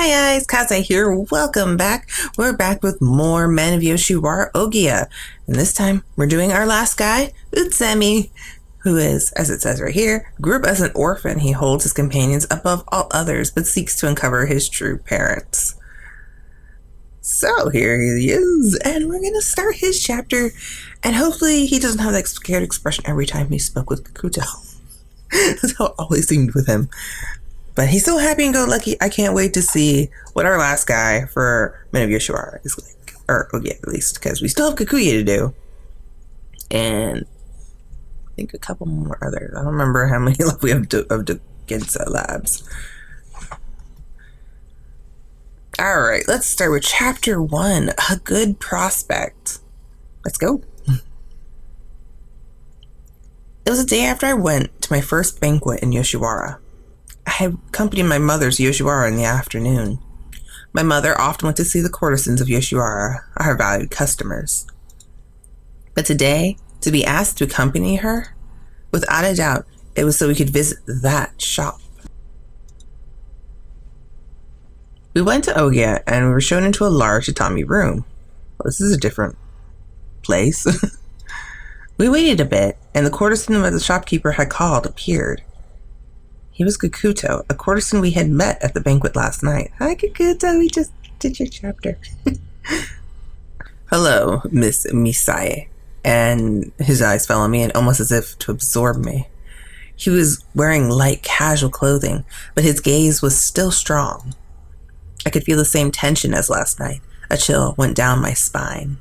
Hi guys, Kaze here. Welcome back. We're back with more Men of Yoshiwara Ohgiya. And this time we're doing our last guy, Utsusemi, who is, as it says right here, grew up as an orphan. He holds his companions above all others, but seeks to uncover his true parents. So here he is, and we're going to start his chapter. And hopefully he doesn't have that scared expression every time he spoke with Kikuya. That's how it always seemed with him. But he's so happy and go lucky. I can't wait to see what our last guy for Men of Yoshiwara is like. Or Ohgiya at least, because we still have Kikuya to do. And I think a couple more others. I don't remember how many left we have of the Ginsa labs. Alright, let's start with chapter 1. A good prospect. Let's go. It was the day after I went to my first banquet in Yoshiwara. I had accompanied my mother to Yoshiwara in the afternoon. My mother often went to see the courtesans of Yoshiwara, our valued customers. But today, to be asked to accompany her, without a doubt, it was so we could visit that shop. We went to Ohgiya and we were shown into a large Otome room. Well, this is a different place. We waited a bit, and the courtesan that the shopkeeper had called appeared. He was Kikuya, a courtesan we had met at the banquet last night. Hi, Kikuya, we just did your chapter. Hello, Miss Misae. And his eyes fell on me, and almost as if to absorb me. He was wearing light, casual clothing, but his gaze was still strong. I could feel the same tension as last night. A chill went down my spine.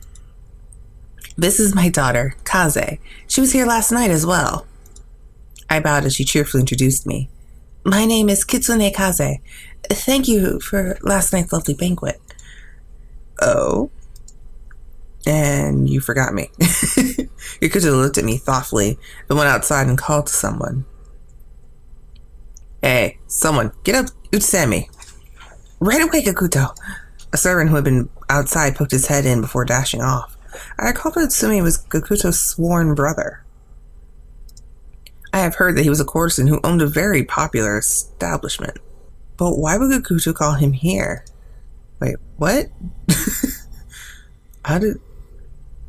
This is my daughter, Kaze. She was here last night as well. I bowed as she cheerfully introduced me. My name is Kitsune Kaze. Thank you for last night's lovely banquet. Oh? And you forgot me. Kikuya looked at me thoughtfully, then went outside and called to someone. Hey, someone, get up, Utsusemi. Right away, Kikuya. A servant who had been outside poked his head in before dashing off. I recalled that Utsusemi was Kikuya's sworn brother. I have heard that he was a courtesan who owned a very popular establishment. But why would Kikuya call him here? Wait, what?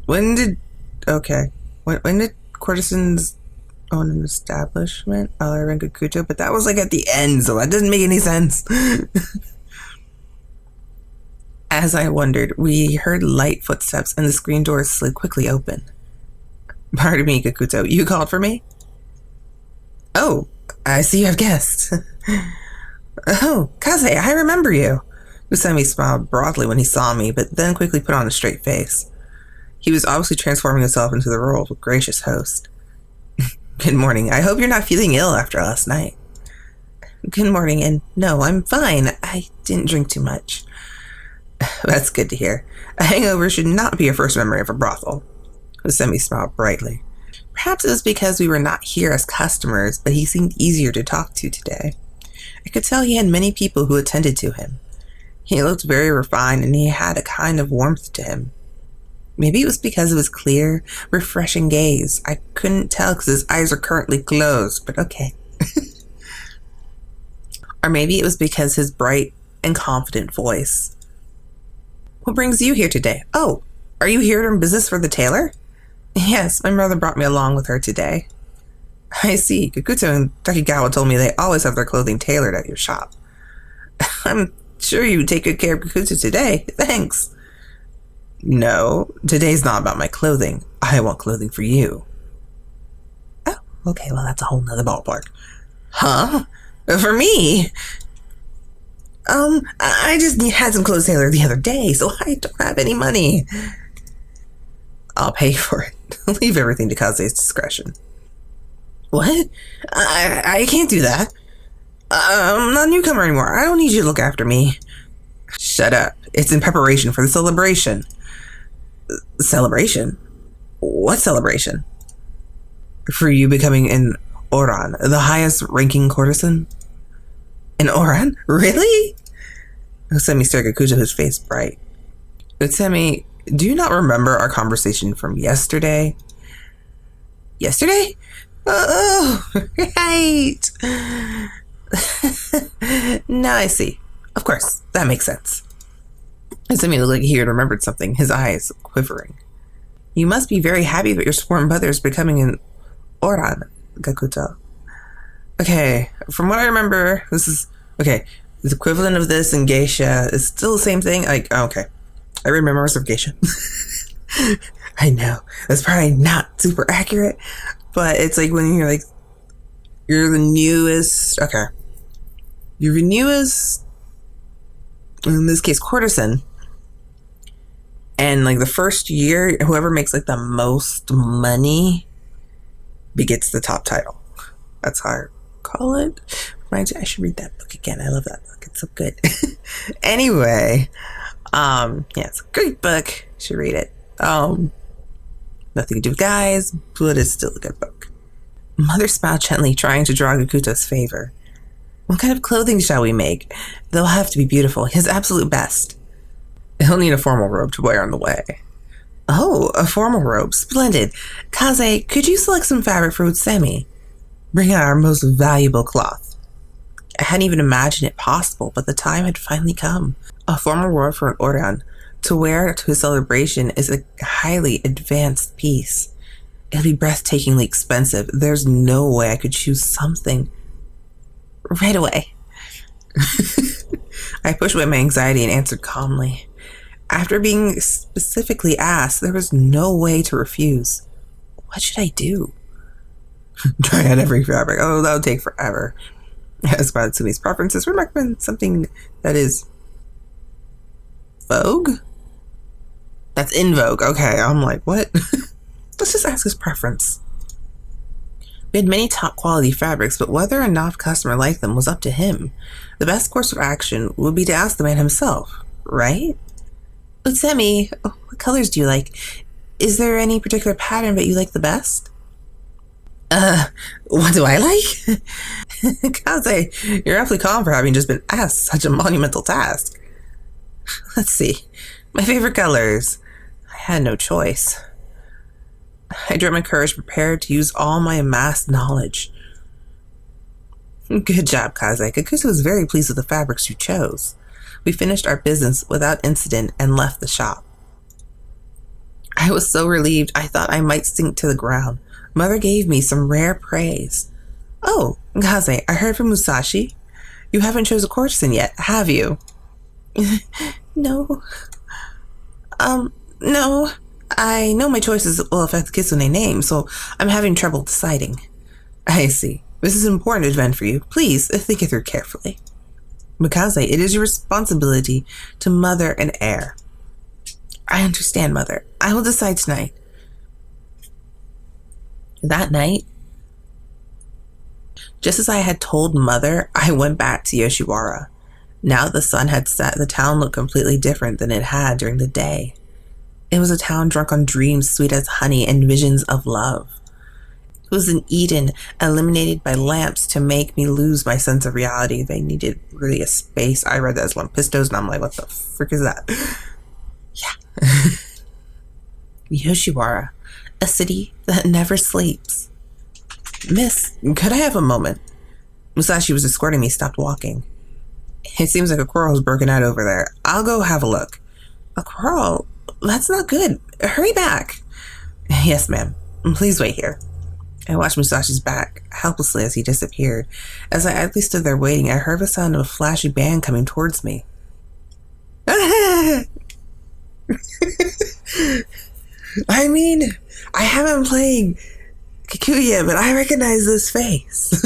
When did courtesans own an establishment other than Kikuya? But that was like at the end, so that doesn't make any sense. As I wondered, we heard light footsteps and the screen doors slid quickly open. Pardon me, Kikuya, you called for me? Oh, I see you have guessed. Oh, Kaze, I remember you. Utsusemi smiled broadly when he saw me, but then quickly put on a straight face. He was obviously transforming himself into the role of a gracious host. Good morning. I hope you're not feeling ill after last night. Good morning, and no, I'm fine. I didn't drink too much. That's good to hear. A hangover should not be a first memory of a brothel. Utsusemi smiled brightly. Perhaps it was because we were not here as customers, but he seemed easier to talk to today. I could tell he had many people who attended to him. He looked very refined, and he had a kind of warmth to him. Maybe it was because of his clear, refreshing gaze. I couldn't tell because his eyes are currently closed, but okay. Or maybe it was because his bright and confident voice. What brings you here today? Oh, are you here on business for the tailor? Yes, my mother brought me along with her today. I see. Kikuya and Takigawa told me they always have their clothing tailored at your shop. I'm sure you take good care of Kikuya today. Thanks. No, today's not about my clothing. I want clothing for you. Oh, okay, well that's a whole nother ballpark. Huh? For me? I just had some clothes tailored the other day, so I don't have any money. I'll pay for it. Leave everything to Kaze's discretion. What? I can't do that. I'm not a newcomer anymore. I don't need you to look after me. Shut up. It's in preparation for the celebration. Celebration? What celebration? For you becoming an Oran, the highest ranking courtesan? An Oran? Really? Utsusemi stared at Kikuya, his face bright. Utsusemi, do you not remember our conversation from yesterday? Yesterday? Oh, right. Now I see. Of course, that makes sense. Utsusemi looked like he had remembered something, his eyes quivering. You must be very happy that your sworn brother is becoming an Oran, Gakuto. Okay, from what I remember, this is... Okay, the equivalent of this in geisha is still the same thing. Like, okay. I read Memoirs of Geisha. I know. That's probably not super accurate, but it's like when you're like, you're the newest... Okay. You're the newest, in this case, courtesan. And like the first year, whoever makes like the most money begets the top title. That's how I call it. Reminds me, I should read that book again. I love that book. It's so good. Anyway, yeah, it's a great book. You should read it. Nothing to do with guys, but it's still a good book. Mother smiled gently, trying to draw Gakuto's favor. What kind of clothing shall we make? They'll have to be beautiful. His absolute best. He'll need a formal robe to wear on the way. Oh, a formal robe. Splendid. Kaze, could you select some fabric for Utsusemi? Bring out our most valuable cloth. I hadn't even imagined it possible, but the time had finally come. A formal robe for an Oran to wear to a celebration is a highly advanced piece. It'll be breathtakingly expensive. There's no way I could choose something right away. I pushed away my anxiety and answered calmly. After being specifically asked, there was no way to refuse. What should I do? Try on every fabric. Oh, that would take forever. As about Utsumi's preferences, we recommend something that is vogue? That's in vogue. Okay, I'm like, what? Let's just ask his preference. We had many top quality fabrics, but whether or not a customer liked them was up to him. The best course of action would be to ask the man himself, right? Utsusemi, what colors do you like? Is there any particular pattern that you like the best? What do I like? Kaze, you're awfully calm for having just been asked such a monumental task. Let's see. My favorite colors. I had no choice. I drew my courage, prepared to use all my amassed knowledge. Good job, Kaze. Kakusa was very pleased with the fabrics you chose. We finished our business without incident and left the shop. I was so relieved I thought I might sink to the ground. Mother gave me some rare praise. Oh, Kaze, I heard from Musashi. You haven't chosen a courtesan yet, have you? No. No. I know my choices will affect the Kitsune name, so I'm having trouble deciding. I see. This is an important event for you. Please, think it through carefully. Kaze, it is your responsibility to mother and heir. I understand, Mother. I will decide tonight. That night, just as I had told Mother, I went back to Yoshiwara. Now that the sun had set, the town looked completely different than it had during the day. It was a town drunk on dreams sweet as honey and visions of love. It was an Eden illuminated by lamps to make me lose my sense of reality. They needed really a space. I read that as Lampistos, and I'm like, what the frick is that? Yeah. Yoshiwara, a city that never sleeps. Miss, could I have a moment? Musashi was escorting me, stopped walking. It seems like a quarrel has broken out over there. I'll go have a look. A quarrel? That's not good. Hurry back. Yes, ma'am. Please wait here. I watched Musashi's back, helplessly as he disappeared. As I idly stood there waiting, I heard the sound of a flashy band coming towards me. I mean, I haven't played Kikuya, but I recognize this face.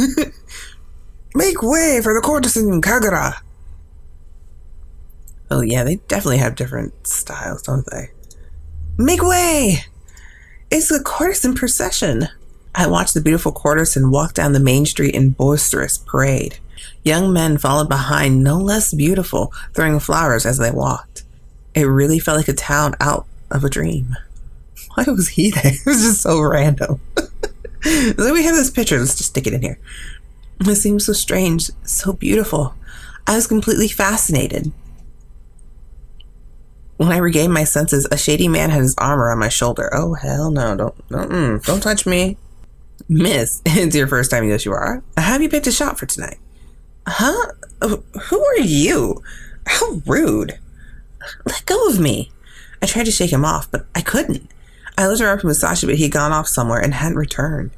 Make way for the courtesan Kagura. Oh yeah, they definitely have different styles, don't they? Make way! It's the courtesan procession. I watched the beautiful courtesan walk down the main street in boisterous parade. Young men followed behind, no less beautiful, throwing flowers as they walked. It really felt like a town out of a dream. Why was he there? It was just so random. So we have this picture, let's just stick it in here. It seems so strange, so beautiful. I was completely fascinated. When I regained my senses, a shady man had his arm around my shoulder. Oh, hell no, don't touch me. Miss, it's your first time in Yoshiwara. Have you picked a shop for tonight? Huh? Who are you? How rude. Let go of me. I tried to shake him off, but I couldn't. I looked around for Musashi, but he'd gone off somewhere and hadn't returned.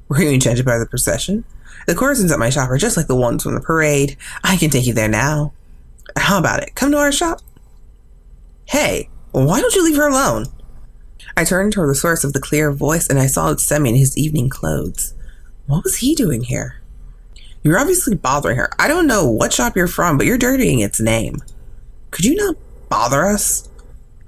Were you enchanted by the procession? The courtesans at my shop are just like the ones from the parade. I can take you there now. How about it? Come to our shop? Hey, why don't you leave her alone? I turned toward the source of the clear voice and I saw Utsusemi in his evening clothes. What was he doing here? You're obviously bothering her. I don't know what shop you're from, but you're dirtying its name. Could you not bother us?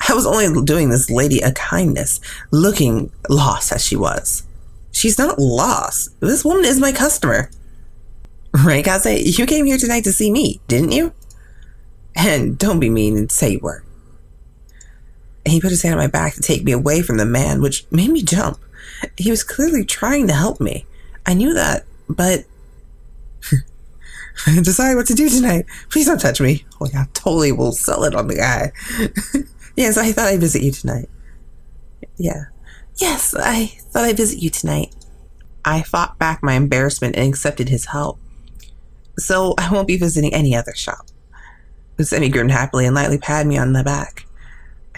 I was only doing this lady a kindness, looking lost as she was. She's not lost. This woman is my customer. Right, Kaze? You came here tonight to see me, didn't you? And don't be mean and say you were. And he put his hand on my back to take me away from the man, which made me jump. He was clearly trying to help me. I knew that, but... Decide what to do tonight. Please don't touch me. Oh, yeah, totally will sell it on the guy. Yes, I thought I'd visit you tonight. Yeah. Yes, I thought I'd visit you tonight. I fought back my embarrassment and accepted his help. So I won't be visiting any other shop. Utsusemi grinned happily and lightly patted me on the back.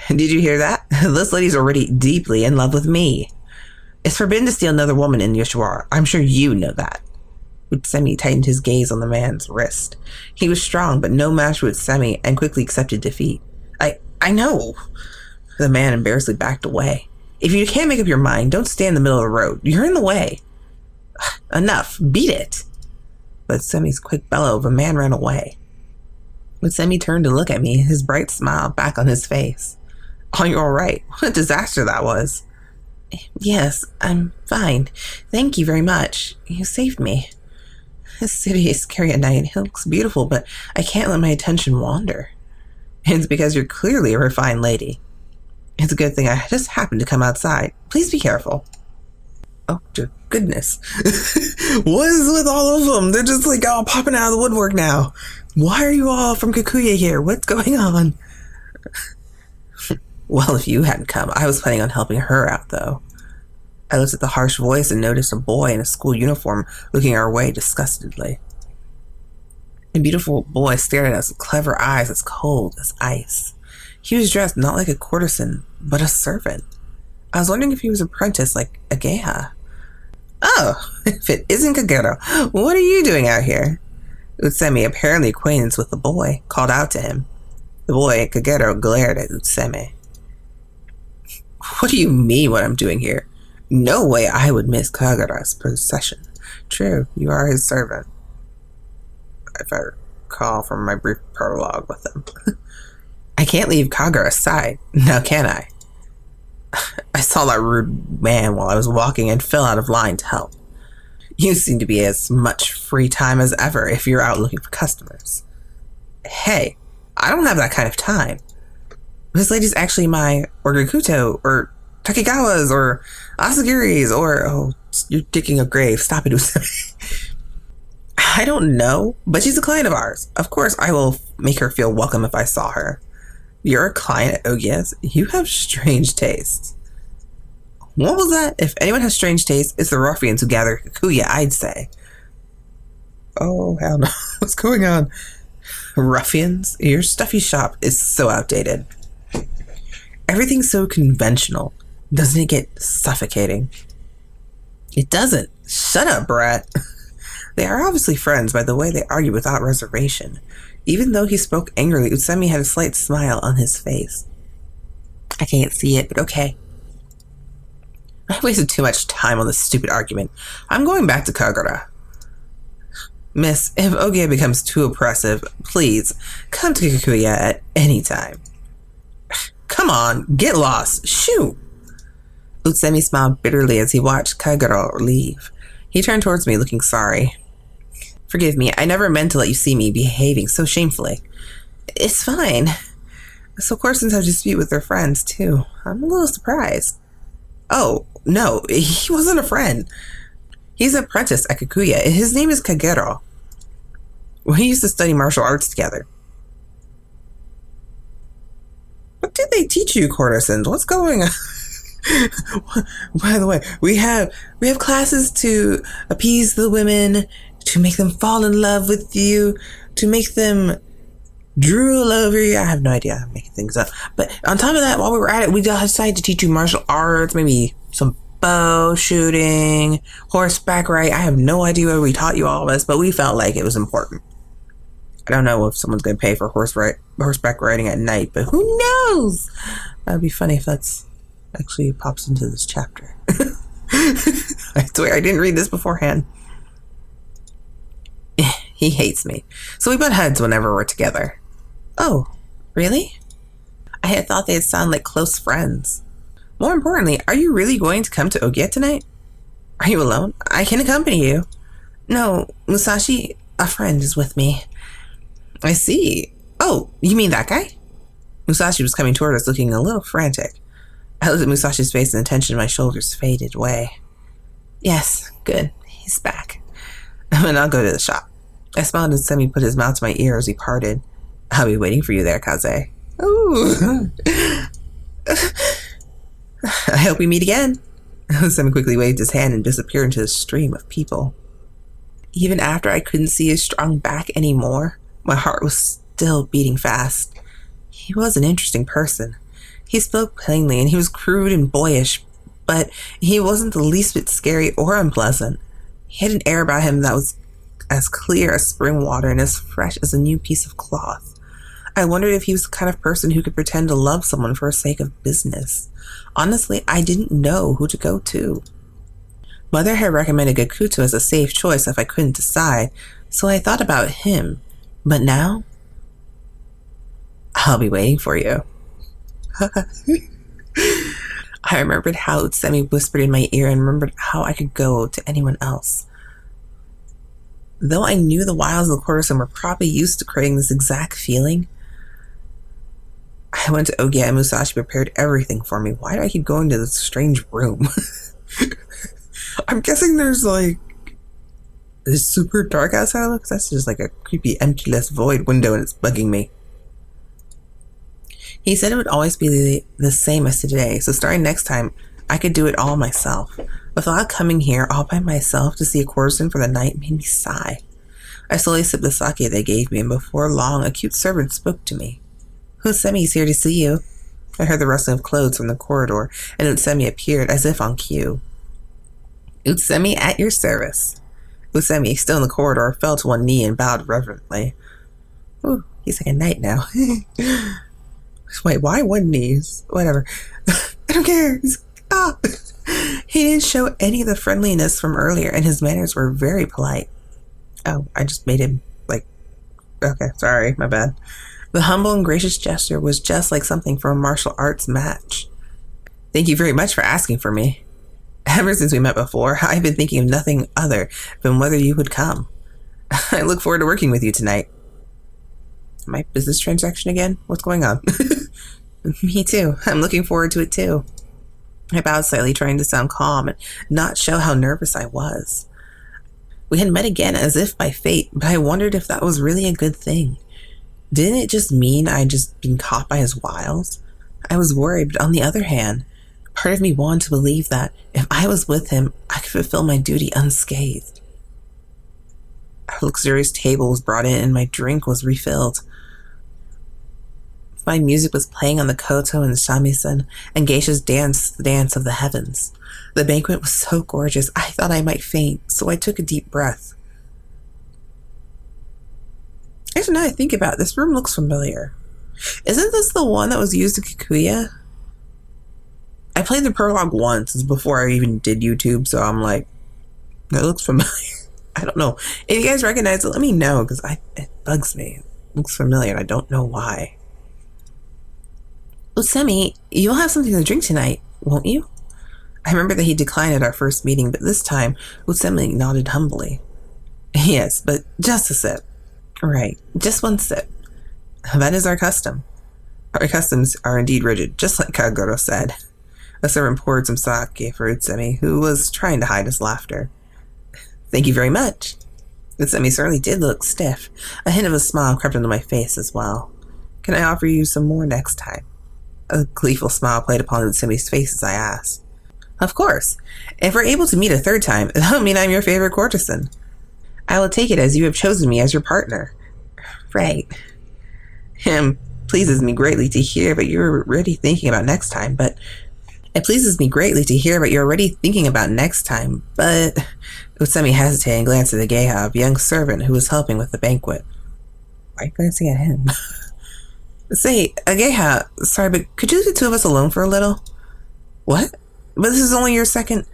Did you hear that? This lady's already deeply in love with me. It's forbidden to steal another woman in Yoshiwara. I'm sure you know that. Utsusemi tightened his gaze on the man's wrist. He was strong, but no match for Utsusemi, and quickly accepted defeat. I know. The man embarrassedly backed away. If you can't make up your mind, don't stand in the middle of the road. You're in the way. Enough. Beat it. But Utsemi's quick bellow of a man ran away. Utsemi turned to look at me, his bright smile back on his face. Oh, you're all right. What a disaster that was. Yes, I'm fine. Thank you very much. You saved me. This city is scary at night. It looks beautiful, but I can't let my attention wander. It's because you're clearly a refined lady. It's a good thing I just happened to come outside. Please be careful. Oh, dear goodness. What is with all of them? They're just like all popping out of the woodwork now. Why are you all from Kikuya here? What's going on? Well, if you hadn't come, I was planning on helping her out, though. I looked at the harsh voice and noticed a boy in a school uniform looking our way disgustedly. A beautiful boy stared at us with clever eyes as cold as ice. He was dressed not like a courtesan, but a servant. I was wondering if he was apprenticed like Ohgiya. Oh, if it isn't Kagero, what are you doing out here? Utsusemi, apparently acquaintance with the boy, called out to him. The boy, Kagero, glared at Utsusemi. What do you mean what I'm doing here? No way I would miss Kagera's procession. True, you are his servant. If I recall from my brief prologue with him. I can't leave Kagura aside, now can I? I saw that rude man while I was walking and fell out of line to help. You seem to be as much free time as ever if you're out looking for customers. Hey, I don't have that kind of time. This lady's actually my Orgakuto or Takegawa's or Asagiri's or... Oh, you're digging a grave. Stop it, Utsusemi. I don't know, but she's a client of ours. Of course, I will make her feel welcome if I saw her. You're a client at Ohgiya's? You have strange tastes. What was that? If anyone has strange tastes, it's the ruffians who gather Kikuya, I'd say. Oh, hell no. What's going on? Ruffians? Your stuffy shop is so outdated. Everything's so conventional. Doesn't it get suffocating? It doesn't. Shut up, brat. They are obviously friends by the way they argue without reservation. Even though he spoke angrily, Utsusemi had a slight smile on his face. I can't see it, but okay. I wasted too much time on this stupid argument. I'm going back to Kagura. Miss, if Ohgiya becomes too oppressive, please come to Kikuya at any time. Come on, get lost, shoot! Utsusemi smiled bitterly as he watched Kagura leave. He turned towards me looking sorry. Forgive me, I never meant to let you see me behaving so shamefully. It's fine. So Corsons have dispute with their friends, too. I'm a little surprised. Oh, no, he wasn't a friend. He's an apprentice at Kikuya. His name is Kagero. We used to study martial arts together. What did they teach you, courtesans? What's going on? By the way, we have classes to appease the women, to make them fall in love with you, to make them drool over you. I have no idea. I'm making things up. But on top of that, while we were at it, we decided to teach you martial arts, maybe some bow shooting, horseback riding. I have no idea what we taught you all of this, but we felt like it was important. I don't know if someone's going to pay for horseback riding at night, but who knows? That'd be funny if that's actually pops into this chapter. I swear I didn't read this beforehand. He hates me. So we butt heads whenever we're together. Oh, really? I had thought they'd sound like close friends. More importantly, are you really going to come to Ohgiya tonight? Are you alone? I can accompany you. No, Musashi, a friend, is with me. I see. Oh, you mean that guy? Musashi was coming toward us looking a little frantic. I looked at Musashi's face and the tension in my shoulders faded away. Yes, good. He's back. And I'll go to the shop. I smiled and Semi put his mouth to my ear as we parted. I'll be waiting for you there, Kaze. Ooh. I hope we meet again. Semi quickly waved his hand and disappeared into the stream of people. Even after I couldn't see his strong back anymore, my heart was still beating fast. He was an interesting person. He spoke plainly and he was crude and boyish, but he wasn't the least bit scary or unpleasant. He had an air about him that was as clear as spring water and as fresh as a new piece of cloth. I wondered if he was the kind of person who could pretend to love someone for the sake of business. Honestly, I didn't know who to go to. Mother had recommended Kikuya as a safe choice if I couldn't decide, so I thought about him. But now, I'll be waiting for you. I remembered how Utsusemi whispered in my ear and remembered how I could go to anyone else. Though I knew the wiles of the courtesan were probably used to creating this exact feeling, I went to Ohgiya and Musashi prepared everything for me. Why do I keep going to this strange room? I'm guessing there's like this super dark outside because that's just like a creepy emptyless void window and it's bugging me. He said it would always be the same as today, so starting next time, I could do it all myself. The thought of coming here all by myself to see a courtesan for the night made me sigh. I slowly sipped the sake they gave me, and before long, a cute servant spoke to me. Utsusemi's here to see you. I heard the rustling of clothes from the corridor, and Utsusemi appeared as if on cue. Utsusemi, at your service. Utsusemi, still in the corridor, fell to one knee and bowed reverently. Ooh, he's like a knight now. Wait, why one knee? Whatever. I don't care. He didn't show any of the friendliness from earlier, and his manners were very polite. Oh, I just made him, okay, sorry, my bad. The humble and gracious gesture was just like something from a martial arts match. Thank you very much for asking for me. Ever since we met before, I've been thinking of nothing other than whether you would come. I look forward to working with you tonight. My business transaction again? What's going on? Me too. I'm looking forward to it too. I bowed slightly, trying to sound calm and not show how nervous I was. We had met again as if by fate, but I wondered if that was really a good thing. Didn't it just mean I'd just been caught by his wiles? I was worried, but on the other hand, part of me wanted to believe that if I was with him, I could fulfill my duty unscathed. A luxurious table was brought in and my drink was refilled. Fine music was playing on the koto and the shamisen, and geishas danced the dance of the heavens. The banquet was so gorgeous, I thought I might faint, so I took a deep breath. Actually, now I think about it, this room looks familiar. Isn't this the one that was used in Kikuya? I played the prologue once, before I even did YouTube, so I'm like, that looks familiar. I don't know. If you guys recognize it, let me know, because it bugs me. It looks familiar, and I don't know why. Utsusemi, you'll have something to drink tonight, won't you? I remember that he declined at our first meeting, but this time, Utsusemi nodded humbly. Yes, but just a sip. Right, just one sip. That is our custom. Our customs are indeed rigid, just like Kaguro said. A servant poured some sake for Utsusemi, who was trying to hide his laughter. Thank you very much. Utsusemi certainly did look stiff. A hint of a smile crept into my face as well. Can I offer you some more next time? A gleeful smile played upon Utsemi's face as I asked. Of course. If we're able to meet a third time, that'll mean I'm your favorite courtesan. I will take it as you have chosen me as your partner. Right. Him pleases me greatly to hear that you're already thinking about next time, but Utsusemi hesitated and glanced at the Geha, a young servant who was helping with the banquet. Why are you glancing at him? Say, Geha, sorry, but could you leave the two of us alone for a little? What? But this is only your second...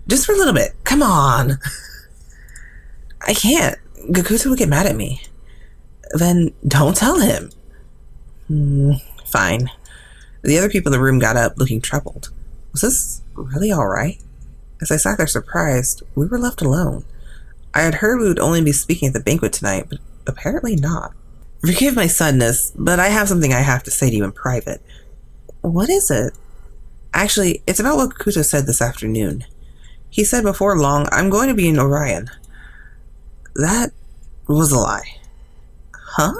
Just for a little bit. Come on. I can't. Gakuto would get mad at me. Then don't tell him. Fine. The other people in the room got up, looking troubled. Was this really all right? As I sat there surprised, we were left alone. I had heard we would only be speaking at the banquet tonight, but apparently not. Forgive my suddenness, but I have something I have to say to you in private. What is it? Actually, it's about what Gakuto said this afternoon. He said before long, I'm going to be in Orion. That was a lie. Huh?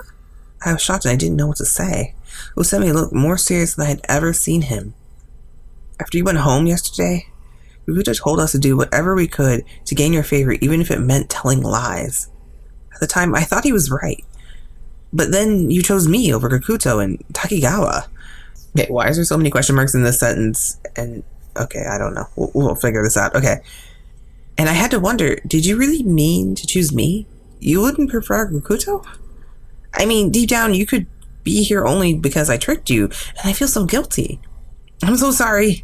I was shocked and I didn't know what to say. Utsusemi looked more serious than I had ever seen him. After you went home yesterday, Gakuto told us to do whatever we could to gain your favor, even if it meant telling lies. At the time, I thought he was right. But then you chose me over Gakuto and Takigawa. Okay, why is there so many question marks in this sentence? And, okay, I don't know. We'll figure this out. Okay. And I had to wonder, did you really mean to choose me? You wouldn't prefer Gakuto? I mean, deep down, you could be here only because I tricked you, and I feel so guilty. I'm so sorry.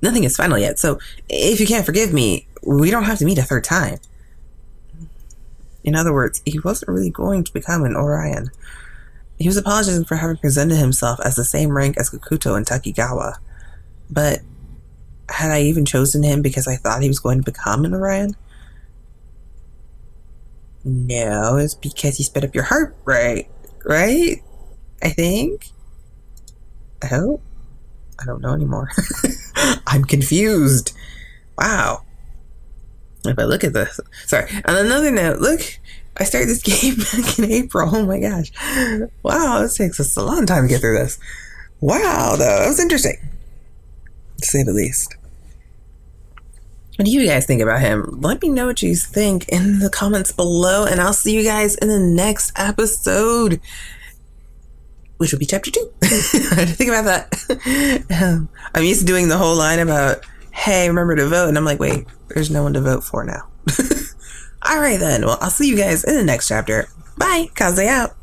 Nothing is final yet, so if you can't forgive me, we don't have to meet a third time. In other words, he wasn't really going to become an Orion. He was apologizing for having presented himself as the same rank as Gakuto and Takigawa. But had I even chosen him because I thought he was going to become an Orion? No, it's because he sped up your heart rate, right? I think? I hope? I don't know anymore. I'm confused. Wow. If I look at this. Sorry. On another note, look, I started this game back in April. Oh my gosh. Wow, this takes us a long time to get through this. Wow, though. That was interesting. To say the least. What do you guys think about him? Let me know what you think in the comments below, and I'll see you guys in the next episode, which will be chapter 2. I had to think about that. I'm used to doing the whole line about, hey, remember to vote, and I'm like, wait, there's no one to vote for now. All right, then. Well, I'll see you guys in the next chapter. Bye. Kaze out.